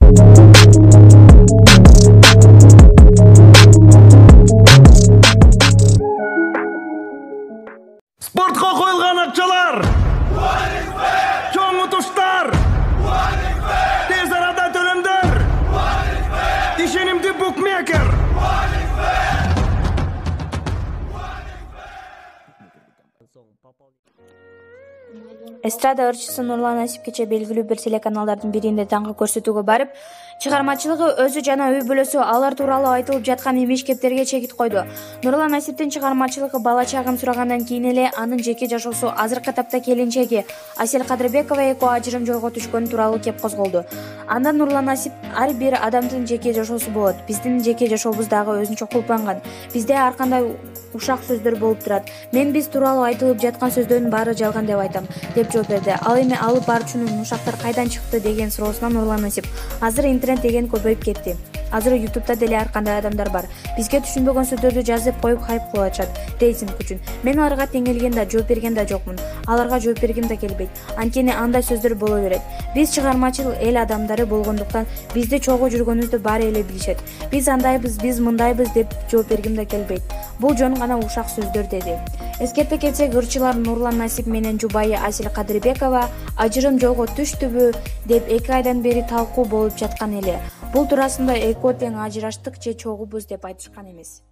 Sportga koyulgan akçalar, çoğun utuşlar, tez arada tölemler, işenimdi bookmaker. Эстрада ырчысы Нурлан Насип кече белгилүү бир телеканалдардын биринде таңкы көрсөтүүгө барып, чыгармачылыгы өзү жана үй бүлөсү алар тууралуу айтылып жаткан эмеш-кептерге чекит койду. Нурлан Насиптин чыгармачылыгы бала чагын сурагандан кийин эле анын жеке жашоосу азыркы тапта келинчеги Асель Кадырбекова экөө ажырым жолго түшкөнү тууралуу кеп козголду. Андан Нурлан Насип ар бир адамдын жеке жашоосу болот. Биздин жеке жашообуз дагы өзүнчө кулпанган. Бизде ар кандай ушак сөздөр болуп турат. Мен биз тууралуу айтылып жаткан сөздөрдүн баары жалган деп айтам, деп жооп берди. Ал эми алып баруучунун ушактар кайдан чыкты деген суроосуна Нурлан Насип: азыр интернет деген көбөйүп кетти. Азыр YouTube'да деле ар кандай адамдар бар. Бизге түшүнбөгөн сөздөрдү жазып коюп хайп кылып атышат рейтинг үчүн. Мен аларга теңелген да, жооп берген да жокмун. Аларга жооп бергим да келбейт. Анткени андай сөздөр боло берет. Биз чыгармачыл эл адамдары болгондуктан бизди чогуу жүргөнүбүздү баары эле билишет. Биз андайбыз, биз мындайбыз деп жооп бергим да келбейт. Бул жөн гана ушак сөздөр, деди. Эскерте кетсек, ырчылар Нурлан Насип менен жубайы Асель Кадырбекова ажырым жолго түштүбү деп 2 айдан бери талкуу болуп жаткан эле. Бул туурасында экөө тең ажыраштык же чогуубуз деп айтышкан эмес.